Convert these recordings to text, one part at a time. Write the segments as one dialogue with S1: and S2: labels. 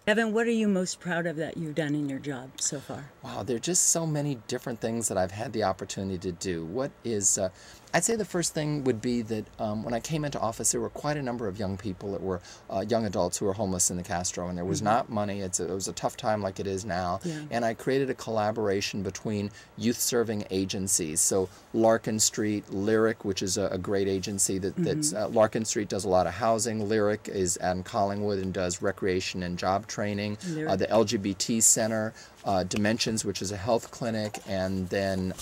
S1: Evan, what are you most proud of that you've done in your job so far?
S2: Wow, there are just so many different things that I've had the opportunity to do. What is, I'd say the first thing would be that when I came into office, there were quite a number of young people that were young adults who were homeless in the Castro, and there was not money. It was a tough time like it is now.
S1: Yeah.
S2: And I created a collaboration between youth-serving agencies. So Larkin Street, Lyric, which is a great agency that's Larkin Street does a lot of housing. Lyric is in Collingwood and does recreation and job training. The LGBT Center, Dimensions, which is a health clinic, and then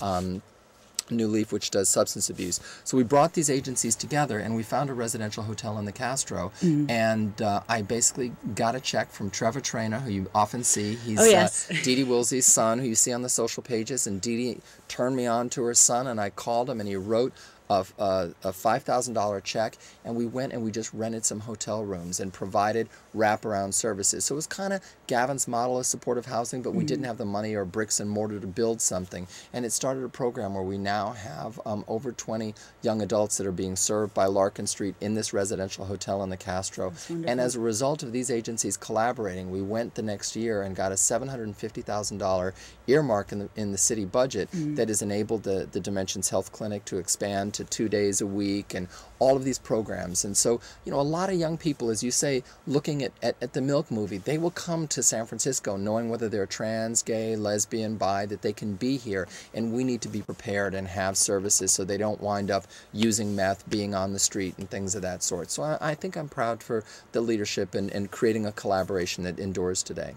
S2: New Leaf, which does substance abuse. So we brought these agencies together and we found a residential hotel in the Castro, and I basically got a check from Trevor Trainer, who you often see. He's Dee Dee Woolsey's son, who you see on the social pages, and Dee Dee turned me on to her son, and I called him and he wrote a $5,000 check, and we went and we just rented some hotel rooms and provided wraparound services. So it was kind of Gavin's model of supportive housing, but we didn't have the money or bricks and mortar to build something. And it started a program where we now have over 20 young adults that are being served by Larkin Street in this residential hotel in the Castro. And as a result of these agencies collaborating, we went the next year and got a $750,000 earmark in the city budget that has enabled the Dimensions Health Clinic to expand to 2 days a week and all of these programs. And so, you know, a lot of young people, as you say, looking at the Milk movie, they will come to San Francisco knowing whether they're trans, gay, lesbian, bi, that they can be here. And we need to be prepared and have services so they don't wind up using meth, being on the street, and things of that sort. So I think I'm proud for the leadership and creating a collaboration that endures today.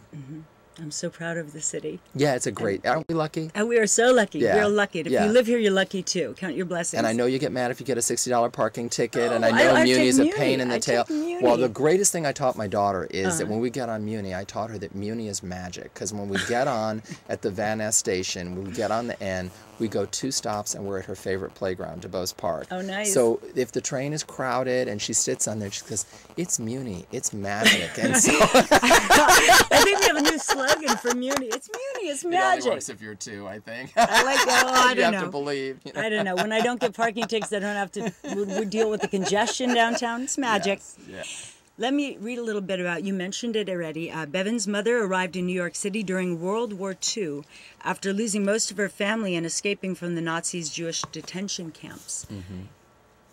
S1: I'm so proud of the city.
S2: Yeah, it's a great, aren't we lucky?
S1: And we are so lucky.
S2: Yeah.
S1: We're lucky. If you live here, you're lucky too. Count your blessings.
S2: And I know you get mad if you get a $60 parking ticket, and I know Muni is a pain in the tail. Well, the greatest thing I taught my daughter is that when we get on Muni, I taught her that Muni is magic. Because when we get on at the Van Ness station, when we get on the N, we go 2 stops and we're at her favorite playground, DuBose Park.
S1: Oh, nice.
S2: So if the train is crowded and she sits on there, she goes, "It's Muni, it's magic." And so
S1: I think we have a new slogan for Muni. It's Muni, it's magic.
S2: It only works if you're 2, I think.
S1: I like that. Oh, I don't know.
S2: You have to believe. You know?
S1: I don't know. When I don't get parking tickets, I don't have to we deal with the congestion downtown. It's magic.
S2: Yes.
S1: Let me read a little bit about, you mentioned it already. Bevan's mother arrived in New York City during World War II after losing most of her family and escaping from the Nazis' Jewish detention camps.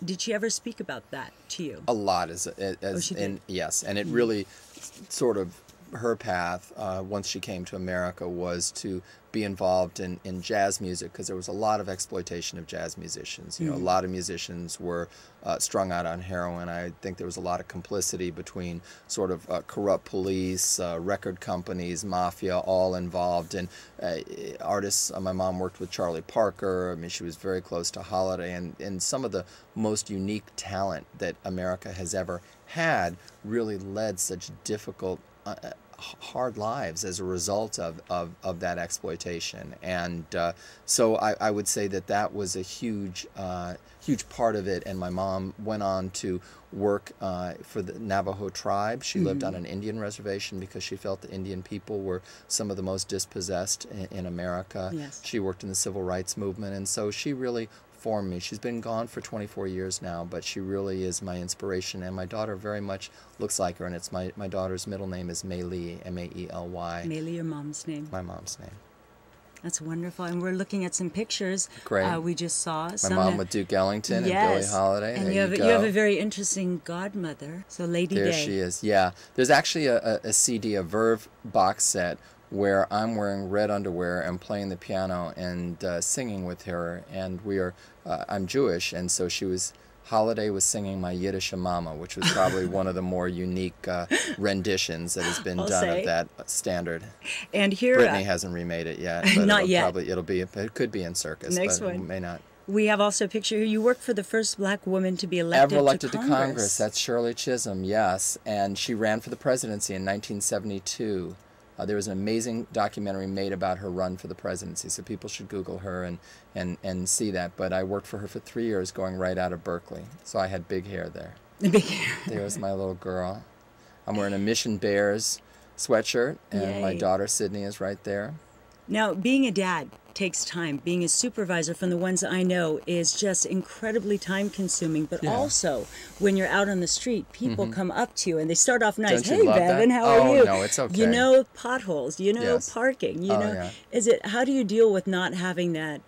S1: Did she ever speak about that to you?
S2: A lot, yes, and it really sort of, her path once she came to America was to be involved in jazz music, because there was a lot of exploitation of jazz musicians. You know, a lot of musicians were strung out on heroin. I think there was a lot of complicity between sort of corrupt police, record companies, mafia, all involved. And artists, my mom worked with Charlie Parker. I mean, she was very close to Holiday, and some of the most unique talent that America has ever had really led such difficult hard lives as a result of that exploitation. And so I would say that was a huge part of it. And my mom went on to work for the Navajo tribe. She lived on an Indian reservation because she felt the Indian people were some of the most dispossessed in America.
S1: Yes.
S2: She worked in the civil rights movement, and so she really formed me. She's been gone for 24 years now, but she really is my inspiration, and my daughter very much looks like her, and it's my daughter's middle name is Maely, M-A-E-L-Y.
S1: Maely, your mom's name.
S2: My mom's name.
S1: That's wonderful, and we're looking at some pictures.
S2: Great.
S1: We just saw
S2: my
S1: some
S2: mom with Duke Ellington and Billie Holiday.
S1: And
S2: there
S1: you have a very interesting godmother, so Lady Day.
S2: There she is, yeah. There's actually a CD, a Verve box set, where I'm wearing red underwear and playing the piano and singing with her, and I'm Jewish, and so Holiday was singing my Yiddish Mama, which was probably one of the more unique renditions that has been done of that standard.
S1: And here,
S2: Britney hasn't remade it yet, but
S1: not yet.
S2: It could be in Circus,
S1: Next
S2: but
S1: one.
S2: May not.
S1: We have also a picture here. You worked for the first black woman to be elected
S2: to Congress. That's Shirley Chisholm, yes, and she ran for the presidency in 1972. There was an amazing documentary made about her run for the presidency, so people should Google her and see that. But I worked for her for 3 years, going right out of Berkeley, so I had big hair there.
S1: Big hair.
S2: There was my little girl. I'm wearing a Mission Bears sweatshirt, and my daughter Sydney is right there.
S1: Now, being a dad, takes time. Being a supervisor, from the ones I know, is just incredibly time consuming. But also, when you're out on the street, people come up to you and they start off nice.
S2: Don't you
S1: Hey,
S2: love
S1: Bevan,
S2: that?
S1: how are you?
S2: Oh, no, it's okay.
S1: You know potholes, you know
S2: Yes.
S1: parking, you know.
S2: Yeah.
S1: How do you deal with not having that,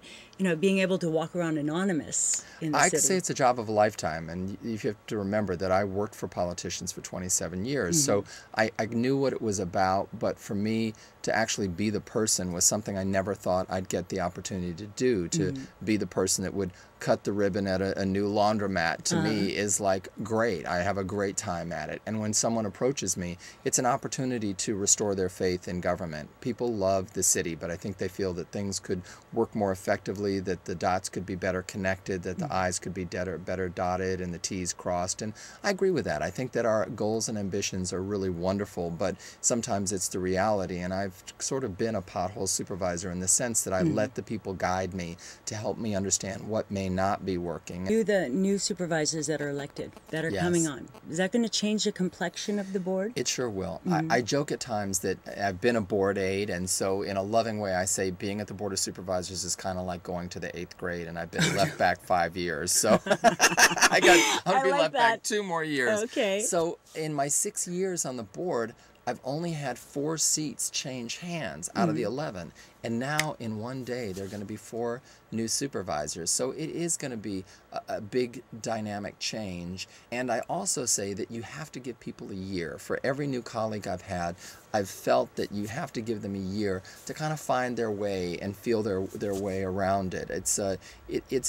S1: being able to walk around anonymous in the city?
S2: I'd say it's a job of a lifetime, and you have to remember that I worked for politicians for 27 years, so I knew what it was about, but for me to actually be the person was something I never thought I'd get the opportunity to do, to be the person that would cut the ribbon at a new laundromat. To me is like great. I have a great time at it. And when someone approaches me, it's an opportunity to restore their faith in government. People love the city, but I think they feel that things could work more effectively, that the dots could be better connected, that the I's could be better dotted and the T's crossed. And I agree with that. I think that our goals and ambitions are really wonderful, but sometimes it's the reality. And I've sort of been a pothole supervisor in the sense that I let the people guide me to help me understand what may not be working.
S1: The new supervisors that are elected, that are coming on, is that going to change the complexion of the board?
S2: It sure will. I joke at times that I've been a board aide, and so in a loving way I say being at the Board of Supervisors is kind of like going to the 8th grade, and I've been left back 5 years. So I'm going to be left back 2 more years.
S1: Okay.
S2: So in my 6 years on the board, I've only had 4 seats change hands out of the 11. And now in one day, there are going to be 4 new supervisors. So it is going to be a big dynamic change. And I also say that you have to give people a year. For every new colleague I've had, I've felt that you have to give them a year to kind of find their way and feel their way around it. It's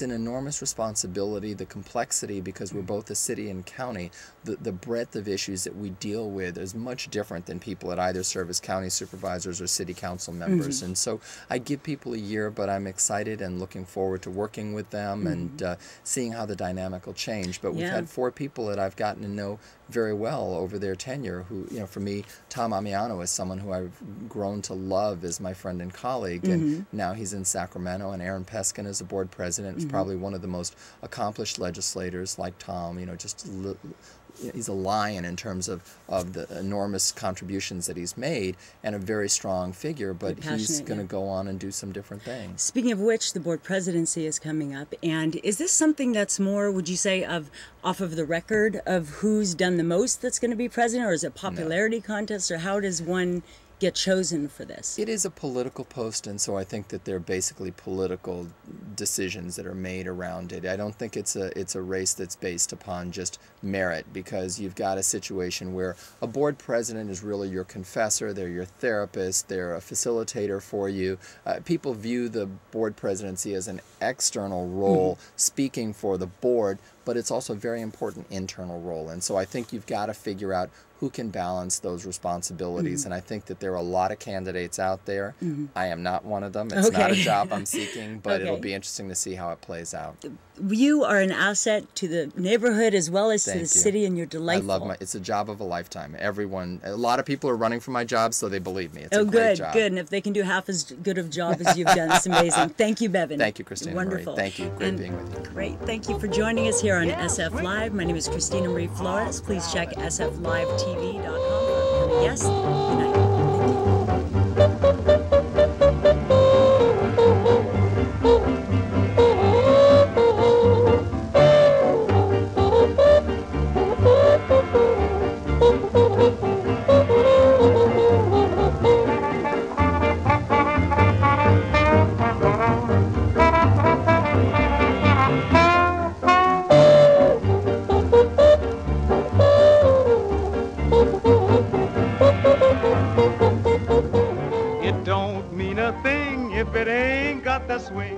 S2: an enormous responsibility, the complexity, because we're both a city and county. The breadth of issues that we deal with is much different than people that either serve as county supervisors or city council members. And so I give people a year, but I'm excited and looking forward to working with them and seeing how the dynamic will change. But we've had 4 people that I've gotten to know very well over their tenure who, for me, Tom Amiano is someone who I've grown to love as my friend and colleague, and now he's in Sacramento, and Aaron Peskin is the board president, is probably one of the most accomplished legislators like Tom, he's a lion in terms of the enormous contributions that he's made, and a very strong figure, but he's going to go on and do some different things.
S1: Speaking of which, the board presidency is coming up, and is this something that's more, would you say, off of the record of who's done the most that's going to be president, or is it a popularity contest, or how does one get chosen for this?
S2: It is a political post, and so I think that they're basically political decisions that are made around it. I don't think it's a race that's based upon just merit, because you've got a situation where a board president is really your confessor, they're your therapist, they're a facilitator for you. People view the board presidency as an external role, speaking for the board, but it's also a very important internal role. And so I think you've got to figure out who can balance those responsibilities. And I think that there are a lot of candidates out there. I am not one of them. It's not a job I'm seeking, but it'll be interesting to see how it plays out.
S1: You are an asset to the neighborhood as well as to the city, and you're delightful.
S2: I love it's a job of a lifetime. A lot of people are running for my job, so they believe me. It's a great job.
S1: Good. And if they can do half as good of a job as you've done, it's amazing. Thank you, Bevan.
S2: Thank you, Christina Marie.
S1: Wonderful.
S2: Thank you. Great being with you.
S1: Great. Thank you for joining us here on SF Live. My name is Christina Marie Flores. Please check sflivetv.com for upcoming guests. Good night.
S3: It don't mean a thing if it ain't got the swing.